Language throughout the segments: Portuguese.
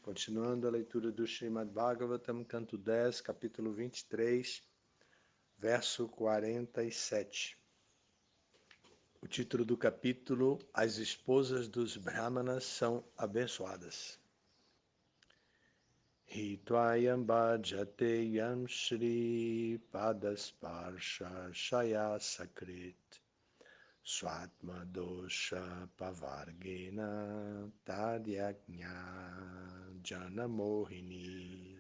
Continuando a leitura do Srimad Bhagavatam, canto 10, capítulo 23, verso 47. O título do capítulo: As esposas dos Brahmanas são abençoadas. Hitvayam bhajate yam shri padasparsha shaya sakrit Swatma dosha pavargena tadyagnya janamohini.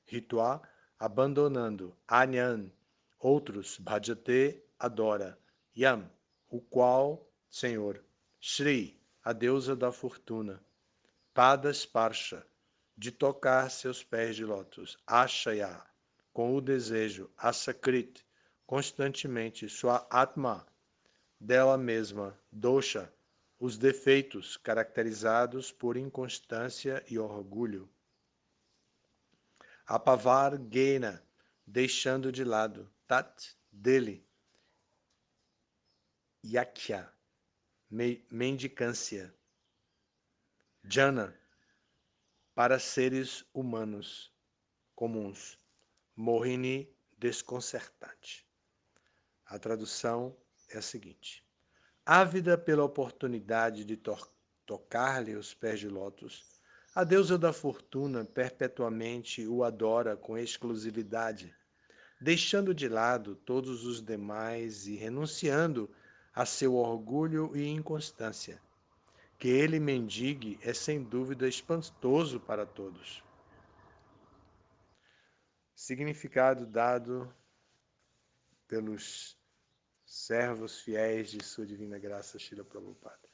Ritua, abandonando, anyan, outros, bhajate, adora, yam, o qual, Senhor, Shri, a deusa da fortuna, padasparsha, de tocar seus pés de lótus, ashaya, com o desejo, asakrit, constantemente, sua atma, dela mesma, dosha, os defeitos caracterizados por inconstância e orgulho. Apavar gena, deixando de lado, tat, dele. Yakya, mendicância. Jana, para seres humanos comuns. Mohini, desconcertante. A tradução é a seguinte: ávida pela oportunidade de tocar-lhe os pés de lótus, a deusa da fortuna perpetuamente o adora com exclusividade, deixando de lado todos os demais e renunciando a seu orgulho e inconstância. Que ele mendigue é sem dúvida espantoso para todos. Significado dado pelos servos fiéis de Sua Divina Graça, Srila Prabhupada.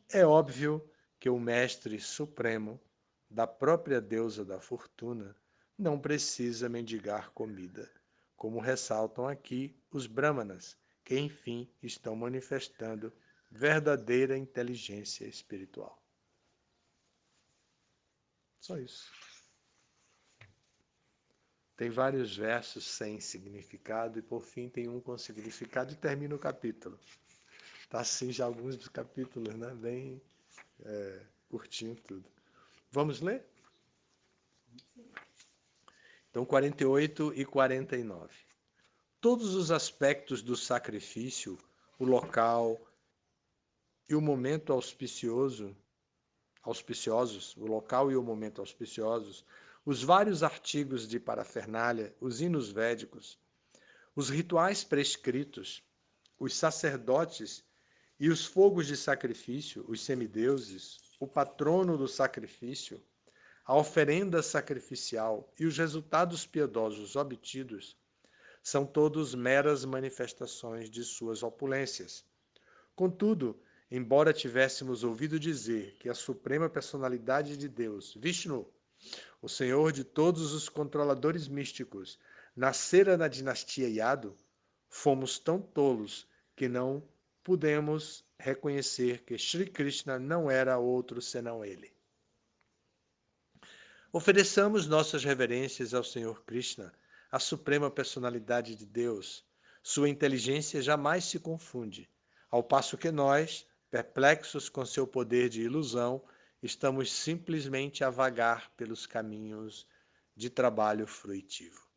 É óbvio que o Mestre Supremo, da própria deusa da fortuna, não precisa mendigar comida, como ressaltam aqui os Brahmanas, que enfim estão manifestando verdadeira inteligência espiritual. Só isso. Tem vários versos sem significado e por fim tem um com significado e termina o capítulo. Tá assim já alguns dos capítulos, né? Bem curtinho tudo. Vamos ler? Então, 48 e 49. Todos os aspectos do sacrifício, o local e o momento auspiciosos, o local e o momento auspiciosos, os vários artigos de parafernália, os hinos védicos, os rituais prescritos, os sacerdotes e os fogos de sacrifício, os semideuses, o patrono do sacrifício, a oferenda sacrificial e os resultados piedosos obtidos são todos meras manifestações de suas opulências. Contudo, embora tivéssemos ouvido dizer que a suprema personalidade de Deus, Vishnu, o Senhor de todos os controladores místicos, nascera na dinastia Yadu, fomos tão tolos que não pudemos reconhecer que Sri Krishna não era outro senão ele. Ofereçamos nossas reverências ao Senhor Krishna, a suprema personalidade de Deus. Sua inteligência jamais se confunde, ao passo que nós, perplexos com seu poder de ilusão, estamos simplesmente a vagar pelos caminhos de trabalho fruitivo.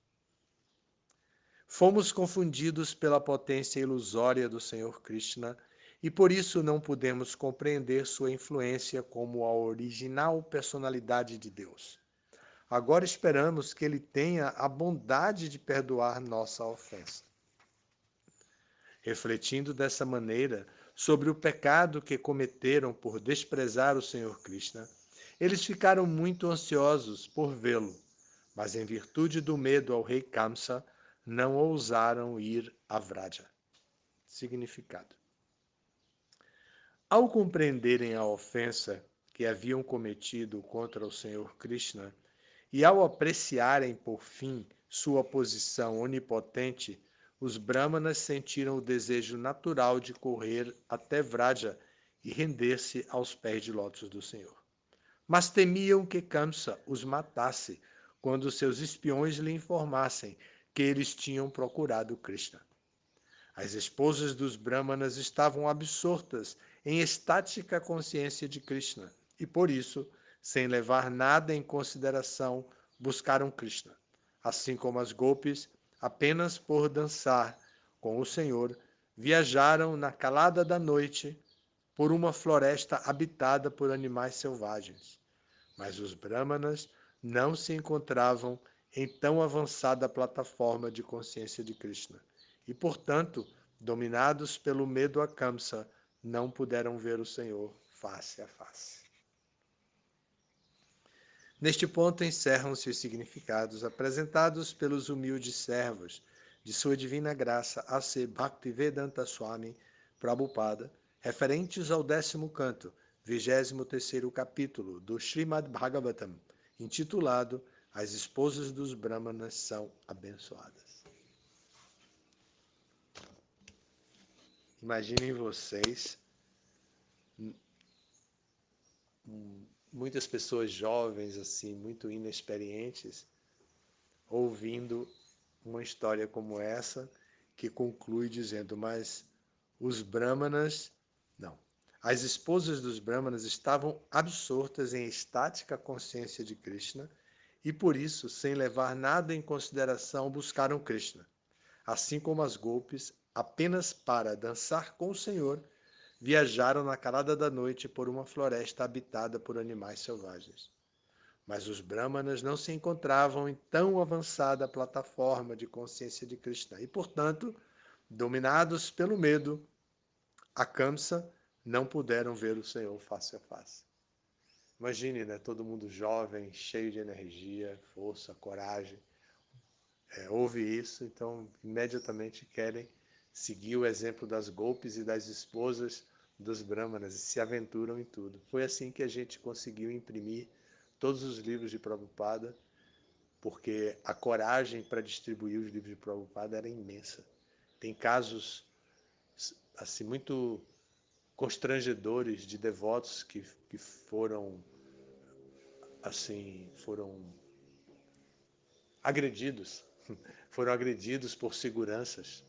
Fomos confundidos pela potência ilusória do Senhor Krishna e por isso não pudemos compreender sua influência como a original personalidade de Deus. Agora esperamos que ele tenha a bondade de perdoar nossa ofensa. Refletindo dessa maneira sobre o pecado que cometeram por desprezar o Senhor Krishna, eles ficaram muito ansiosos por vê-lo, mas em virtude do medo ao rei Kamsa, não ousaram ir a Vraja. Significado: ao compreenderem a ofensa que haviam cometido contra o Senhor Krishna, e ao apreciarem, por fim, sua posição onipotente, os Brahmanas sentiram o desejo natural de correr até Vraja e render-se aos pés de lótus do Senhor. Mas temiam que Kamsa os matasse quando seus espiões lhe informassem que eles tinham procurado Krishna. As esposas dos Brahmanas estavam absortas em estática consciência de Krishna e por isso, sem levar nada em consideração, buscaram Krishna. Assim como as gopis, apenas por dançar com o Senhor, viajaram na calada da noite por uma floresta habitada por animais selvagens. Mas os brahmanas não se encontravam em tão avançada plataforma de consciência de Krishna e, portanto, dominados pelo medo a Kamsa, não puderam ver o Senhor face a face. Neste ponto encerram-se os significados apresentados pelos humildes servos de Sua Divina Graça A.C. Bhaktivedanta Swami Prabhupada, referentes ao 10º canto, 23º capítulo do Srimad Bhagavatam, intitulado As Esposas dos Brahmanas são Abençoadas. Imaginem vocês, muitas pessoas jovens, assim, muito inexperientes, ouvindo uma história como essa, que conclui dizendo, mas os brahmanas, não. As esposas dos brahmanas estavam absortas em estática consciência de Krishna e por isso, sem levar nada em consideração, buscaram Krishna. Assim como as gopis, apenas para dançar com o Senhor, viajaram na calada da noite por uma floresta habitada por animais selvagens. Mas os brahmanas não se encontravam em tão avançada plataforma de consciência de Krishna e, portanto, dominados pelo medo, a Kamsa, não puderam ver o Senhor face a face. Imagine, né, todo mundo jovem, cheio de energia, força, coragem, ouve isso, então imediatamente querem seguir o exemplo das gopis e das esposas dos brahmanas e se aventuram em tudo. Foi assim que a gente conseguiu imprimir todos os livros de Prabhupada, porque a coragem para distribuir os livros de Prabhupada era imensa. Tem casos assim muito constrangedores de devotos que foram agredidos, foram agredidos por seguranças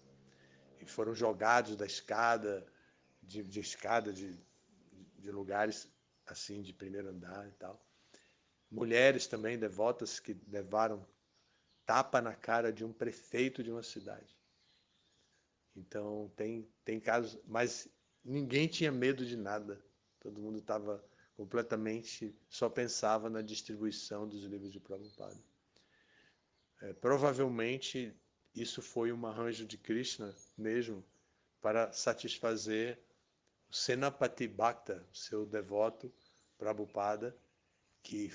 e foram jogados da escada, de lugares assim de primeiro andar e tal. Mulheres também devotas que levaram tapa na cara de um prefeito de uma cidade. Então tem casos, mas ninguém tinha medo de nada. Todo mundo estava completamente, só pensava na distribuição dos livros de Prabhupada. Provavelmente isso foi um arranjo de Krishna mesmo para satisfazer o Senapati Bhakta, seu devoto Prabhupada, que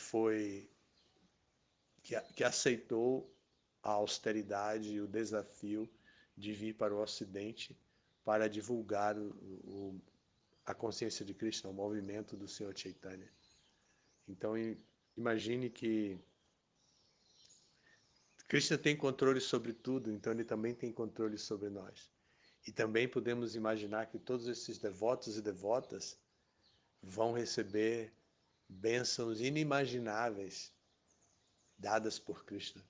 aceitou a austeridade e o desafio de vir para o Ocidente para divulgar a consciência de Krishna, o movimento do Senhor Chaitanya. Então, imagine que Krishna tem controle sobre tudo, então ele também tem controle sobre nós. E também podemos imaginar que todos esses devotos e devotas vão receber bênçãos inimagináveis dadas por Krishna.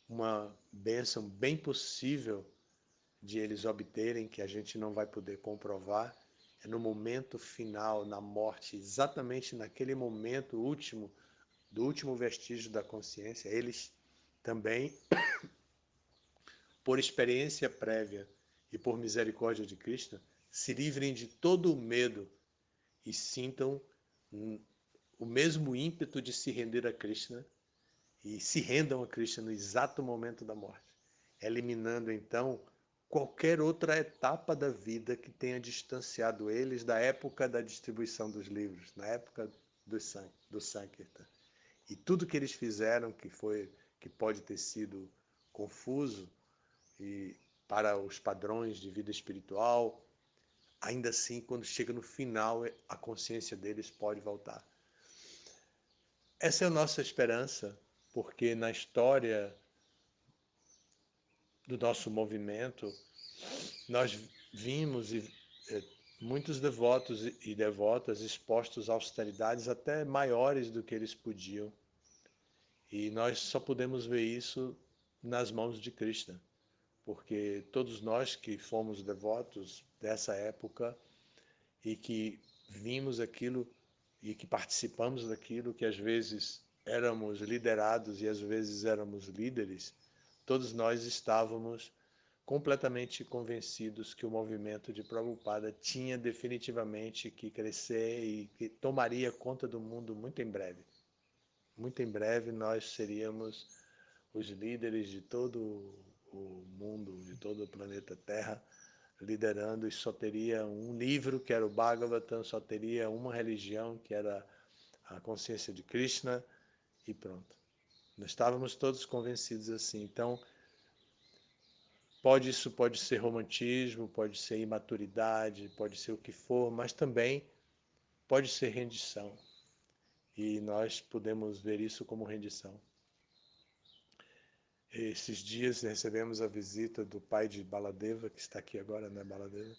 Uma bênção bem possível de eles obterem, que a gente não vai poder comprovar, é no momento final, na morte, exatamente naquele momento último, do último vestígio da consciência, eles também, por experiência prévia e por misericórdia de Krishna, se livrem de todo o medo e sintam o mesmo ímpeto de se render a Krishna e se rendam a Krishna no exato momento da morte, eliminando então qualquer outra etapa da vida que tenha distanciado eles da época da distribuição dos livros, na época do Sankirtan. E tudo que eles fizeram que pode ter sido confuso e para os padrões de vida espiritual, ainda assim, quando chega no final, a consciência deles pode voltar. Essa é a nossa esperança, porque na história do nosso movimento, nós vimos muitos devotos e devotas expostos a austeridades até maiores do que eles podiam. E nós só podemos ver isso nas mãos de Krishna, porque todos nós que fomos devotos dessa época e que vimos aquilo e que participamos daquilo, que às vezes éramos liderados e às vezes éramos líderes, todos nós estávamos completamente convencidos que o movimento de Prabhupada tinha definitivamente que crescer e que tomaria conta do mundo muito em breve. Muito em breve nós seríamos os líderes de todo o mundo, de todo o planeta Terra, liderando, e só teria um livro, que era o Bhagavatam, só teria uma religião, que era a consciência de Krishna, e pronto. Nós estávamos todos convencidos assim. Então, isso pode ser romantismo, pode ser imaturidade, pode ser o que for, mas também pode ser rendição. E nós podemos ver isso como rendição. Esses dias recebemos a visita do pai de Baladeva, que está aqui agora, né, Baladeva?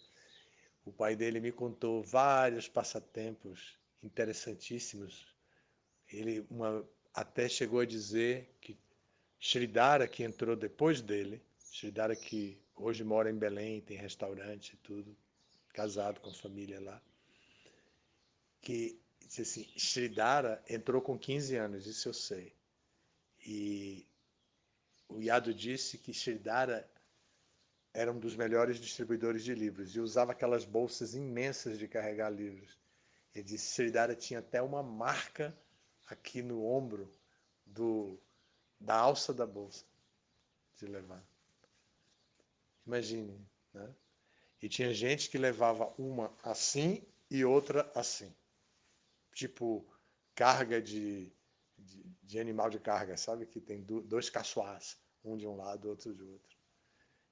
O pai dele me contou vários passatempos interessantíssimos. Ele até chegou a dizer que Sridhara, que entrou depois dele, Sridhara que hoje mora em Belém, tem restaurante e tudo, casado com família lá, que disse assim, Sridhara entrou com 15 anos, isso eu sei. E o Yadu disse que Sridhara era um dos melhores distribuidores de livros e usava aquelas bolsas imensas de carregar livros. Ele disse que Sridhara tinha até uma marca aqui no ombro da alça da bolsa de levar. Imagine, né? E tinha gente que levava uma assim e outra assim. Tipo carga de animal de carga, sabe? Que tem dois caçoás, um de um lado, outro de outro.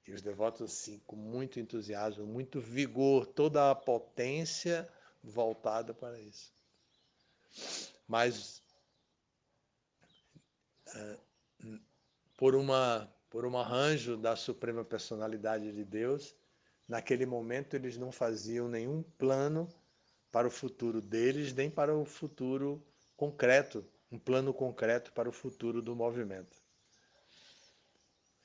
E os devotos assim, com muito entusiasmo, muito vigor, toda a potência voltada para isso. Mas por um arranjo da Suprema Personalidade de Deus, naquele momento eles não faziam nenhum plano para o futuro deles, nem para o futuro concreto, um plano concreto para o futuro do movimento.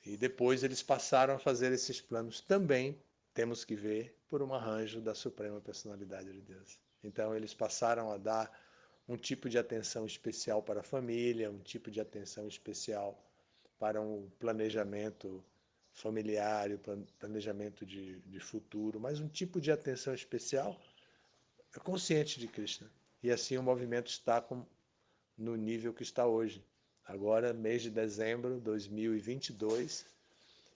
E depois eles passaram a fazer esses planos também, temos que ver, por um arranjo da Suprema Personalidade de Deus. Então eles passaram a dar um tipo de atenção especial para a família, um tipo de atenção especial para um planejamento familiar, planejamento de futuro, mas um tipo de atenção especial consciente de Krishna. E assim o movimento está no nível que está hoje. Agora, mês de dezembro de 2022,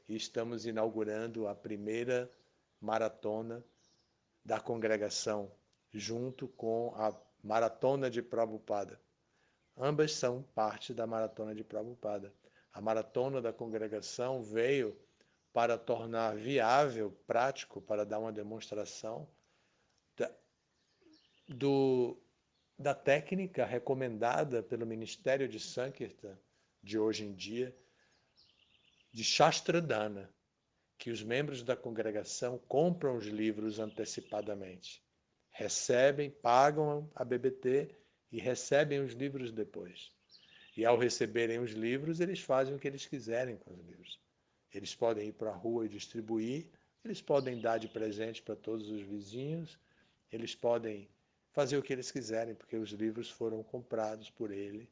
e estamos inaugurando a primeira maratona da congregação, junto com a Maratona de Prabhupada. Ambas são parte da Maratona de Prabhupada. A Maratona da congregação veio para tornar viável, prático, para dar uma demonstração da técnica recomendada pelo Ministério de Sankirtan de hoje em dia, de Shastradhana, que os membros da congregação compram os livros antecipadamente. Recebem, pagam a BBT e recebem os livros depois. E ao receberem os livros, eles fazem o que eles quiserem com os livros. Eles podem ir para a rua e distribuir, eles podem dar de presente para todos os vizinhos, eles podem fazer o que eles quiserem, porque os livros foram comprados por eles,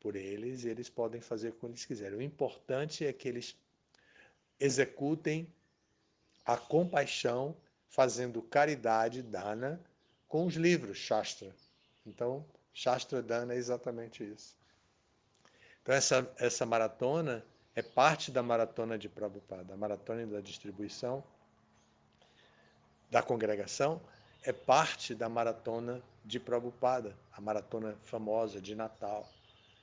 e eles podem fazer o que eles quiserem. O importante é que eles executem a compaixão, fazendo caridade, dana, com os livros, Shastra. Então, Shastra Dana é exatamente isso. Então, essa maratona é parte da maratona de Prabhupada, a maratona da distribuição da congregação é parte da maratona de Prabhupada, a maratona famosa de Natal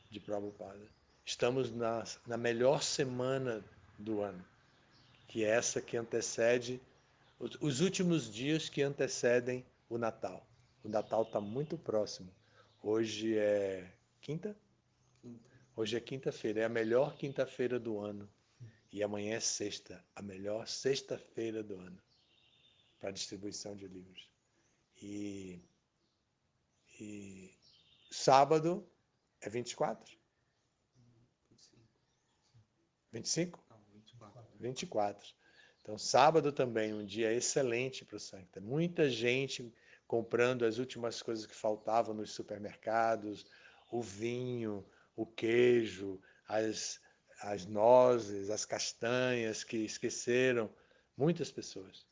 de Prabhupada. Estamos na melhor semana do ano, que é essa que antecede, os últimos dias que antecedem o Natal. O Natal está muito próximo. Hoje é quinta? Hoje é quinta-feira, é a melhor quinta-feira do ano. E amanhã é sexta, a melhor sexta-feira do ano para distribuição de livros. E sábado é 24? 25? 24. Então, sábado também, um dia excelente para o Sankta. Muita gente comprando as últimas coisas que faltavam nos supermercados, o vinho, o queijo, as nozes, as castanhas que esqueceram, muitas pessoas.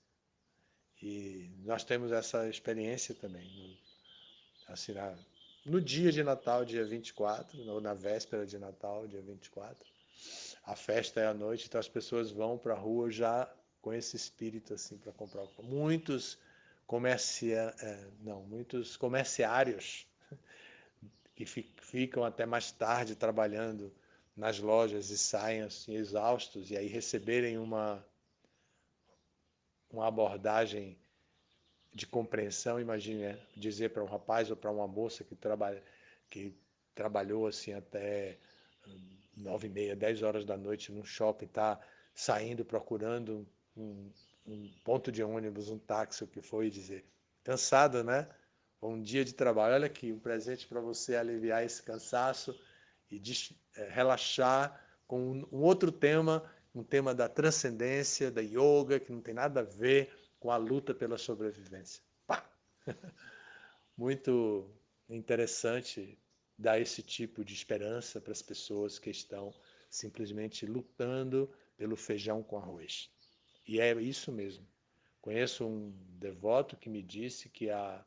E nós temos essa experiência também. Assim, no dia de Natal, dia 24, ou na véspera de Natal, dia 24, a festa é à noite, então as pessoas vão para a rua já com esse espírito assim para comprar. Muitos comerciários que ficam até mais tarde trabalhando nas lojas e saem assim exaustos, e aí receberem uma abordagem de compreensão. Imagine, né? Dizer para um rapaz ou para uma moça que trabalhou assim até 9h30, 10 horas da noite num shopping, está saindo procurando um ponto de ônibus, um táxi, o que foi, e dizer, cansado, né? Um dia de trabalho, olha aqui, um presente para você aliviar esse cansaço e relaxar com um outro tema, um tema da transcendência, da yoga, que não tem nada a ver com a luta pela sobrevivência. Pá! Muito interessante dar esse tipo de esperança para as pessoas que estão simplesmente lutando pelo feijão com arroz. E é isso mesmo. Conheço um devoto que me disse que a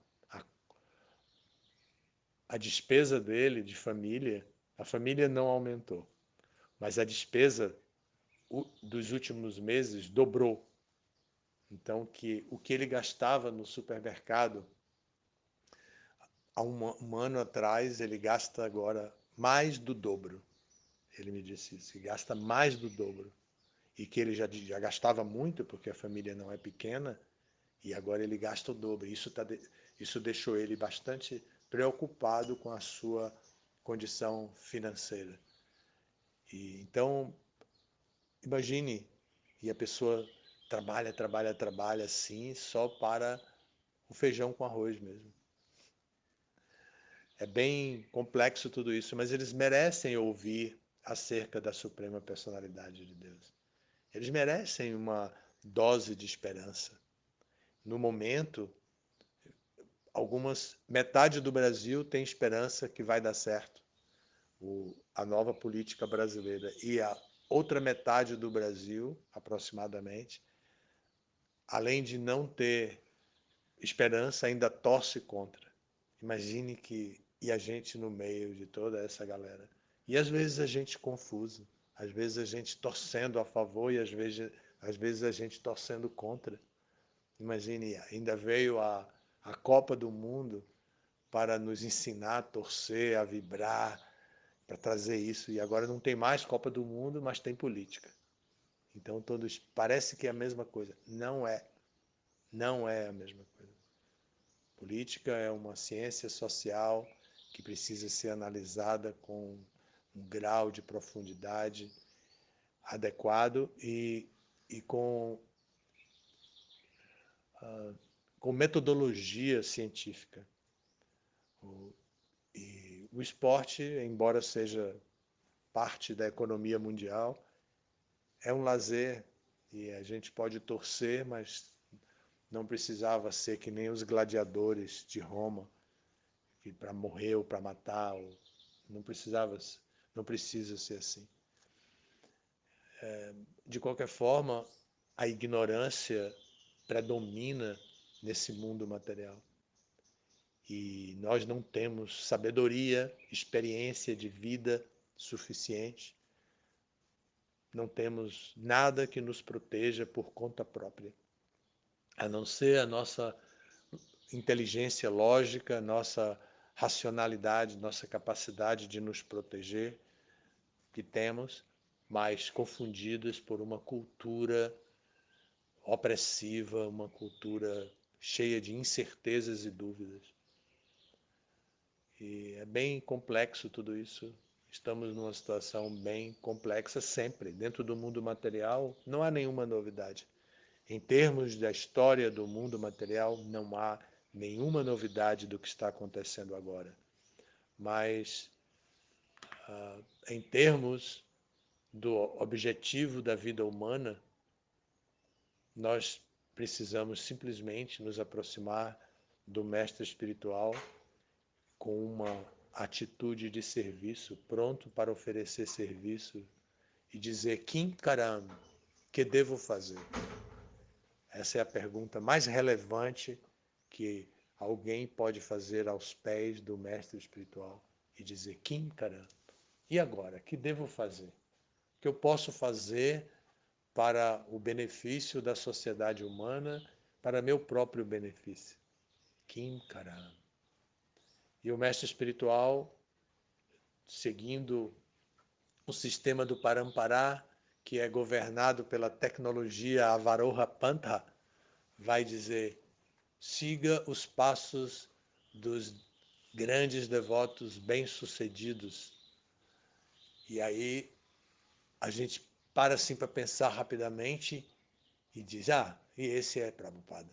despesa dele de família, a família não aumentou, mas a despesa dos últimos meses dobrou. Então, o que ele gastava no supermercado há um ano atrás, ele gasta agora mais do dobro. Ele me disse isso, que gasta mais do dobro. E que ele já gastava muito, porque a família não é pequena, e agora ele gasta o dobro. Isso deixou ele bastante preocupado com a sua condição financeira. Então, imagine, e a pessoa trabalha assim, só para o feijão com arroz mesmo. É bem complexo tudo isso, mas eles merecem ouvir acerca da suprema personalidade de Deus. Eles merecem uma dose de esperança. No momento, metade do Brasil tem esperança que vai dar certo, a nova política brasileira, e a outra metade do Brasil, aproximadamente, além de não ter esperança, ainda torce contra. Imagine e a gente no meio de toda essa galera. E às vezes a gente confuso, às vezes a gente torcendo a favor e às vezes a gente torcendo contra. Imagine, ainda veio a Copa do Mundo para nos ensinar a torcer, a vibrar, para trazer isso. E agora não tem mais Copa do Mundo, mas tem política. Então todos parece que é a mesma coisa. Não é. Não é a mesma coisa. Política é uma ciência social que precisa ser analisada com um grau de profundidade adequado e com metodologia científica. E o esporte, embora seja parte da economia mundial, é um lazer e a gente pode torcer, mas não precisava ser que nem os gladiadores de Roma, que para morrer ou para matar, não precisa ser assim. De qualquer forma, a ignorância predomina nesse mundo material. E nós não temos sabedoria, experiência de vida suficiente. Não temos nada que nos proteja por conta própria, a não ser a nossa inteligência lógica, nossa racionalidade, nossa capacidade de nos proteger, que temos, mas confundidas por uma cultura opressiva, uma cultura cheia de incertezas e dúvidas. E é bem complexo tudo isso. Estamos numa situação bem complexa sempre. Dentro do mundo material não há nenhuma novidade. Em termos da história do mundo material, não há nenhuma novidade do que está acontecendo agora. Mas, em termos do objetivo da vida humana, nós precisamos simplesmente nos aproximar do mestre espiritual com uma atitude de serviço, pronto para oferecer serviço e dizer: Kim Karam, que devo fazer? Essa é a pergunta mais relevante que alguém pode fazer aos pés do mestre espiritual e dizer: Kim Karam, e agora? Que devo fazer? O que eu posso fazer para o benefício da sociedade humana, para meu próprio benefício? Kim Karam. E o mestre espiritual, seguindo o sistema do Parampará, que é governado pela tecnologia Avaroha Pantha, vai dizer: siga os passos dos grandes devotos bem-sucedidos. E aí a gente para assim para pensar rapidamente e diz: e esse é Prabhupada.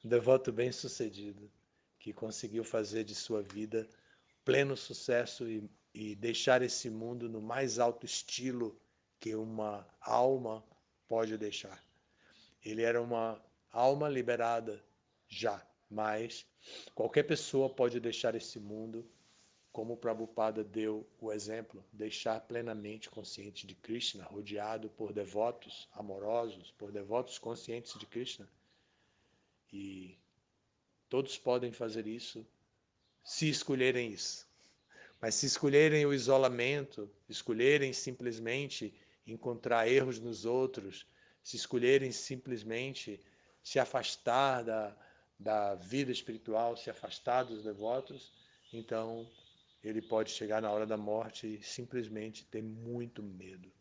Um devoto bem-sucedido, que conseguiu fazer de sua vida pleno sucesso e deixar esse mundo no mais alto estilo que uma alma pode deixar. Ele era uma alma liberada já, mas qualquer pessoa pode deixar esse mundo, como o Prabhupada deu o exemplo, deixar plenamente consciente de Krishna, rodeado por devotos amorosos, por devotos conscientes de Krishna. E todos podem fazer isso se escolherem isso. Mas se escolherem o isolamento, escolherem simplesmente encontrar erros nos outros, se escolherem simplesmente se afastar da vida espiritual, se afastar dos devotos, então ele pode chegar na hora da morte e simplesmente ter muito medo.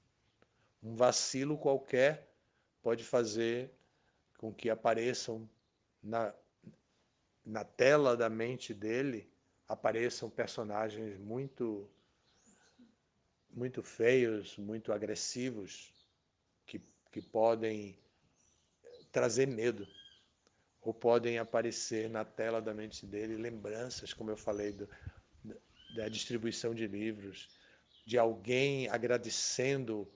Um vacilo qualquer pode fazer com que apareçam na tela da mente dele, apareçam personagens muito feios, muito agressivos, que podem trazer medo, ou podem aparecer na tela da mente dele lembranças, como eu falei, da distribuição de livros, de alguém agradecendo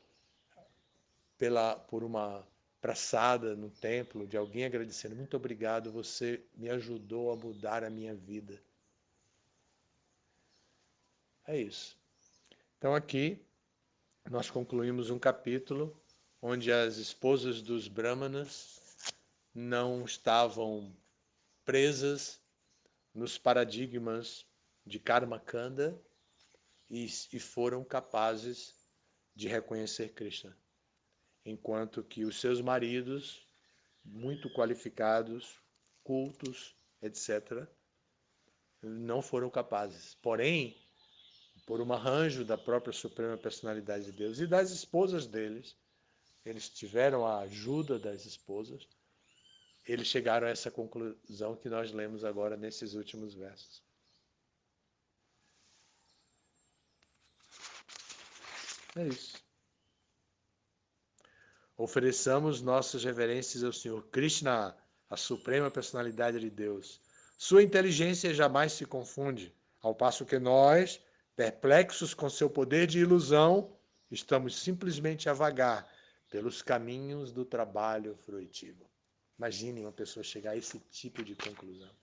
por uma praçada no templo, de alguém agradecendo: muito obrigado, você me ajudou a mudar a minha vida. É isso. Então aqui nós concluímos um capítulo onde as esposas dos Brahmanas não estavam presas nos paradigmas de Karma Kanda e foram capazes de reconhecer Krishna, enquanto que os seus maridos, muito qualificados, cultos, etc., não foram capazes. Porém, por um arranjo da própria Suprema Personalidade de Deus e das esposas deles, eles tiveram a ajuda das esposas, eles chegaram a essa conclusão que nós lemos agora nesses últimos versos. É isso. Ofereçamos nossas reverências ao Senhor Krishna, a Suprema Personalidade de Deus. Sua inteligência jamais se confunde, ao passo que nós, perplexos com seu poder de ilusão, estamos simplesmente a vagar pelos caminhos do trabalho fruitivo. Imagine uma pessoa chegar a esse tipo de conclusão.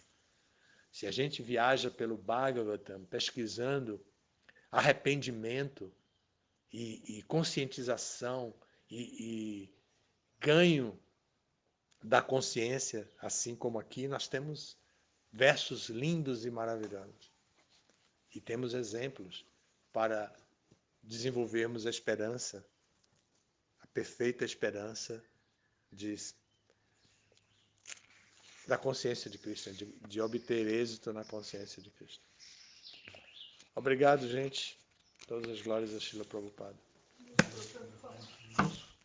Se a gente viaja pelo Bhagavatam pesquisando arrependimento e conscientização e ganho da consciência, assim como aqui, nós temos versos lindos e maravilhosos. E temos exemplos para desenvolvermos a esperança, a perfeita esperança da consciência de Krishna, de obter êxito na consciência de Krishna. Obrigado, gente. Todas as glórias a Srila Prabhupada.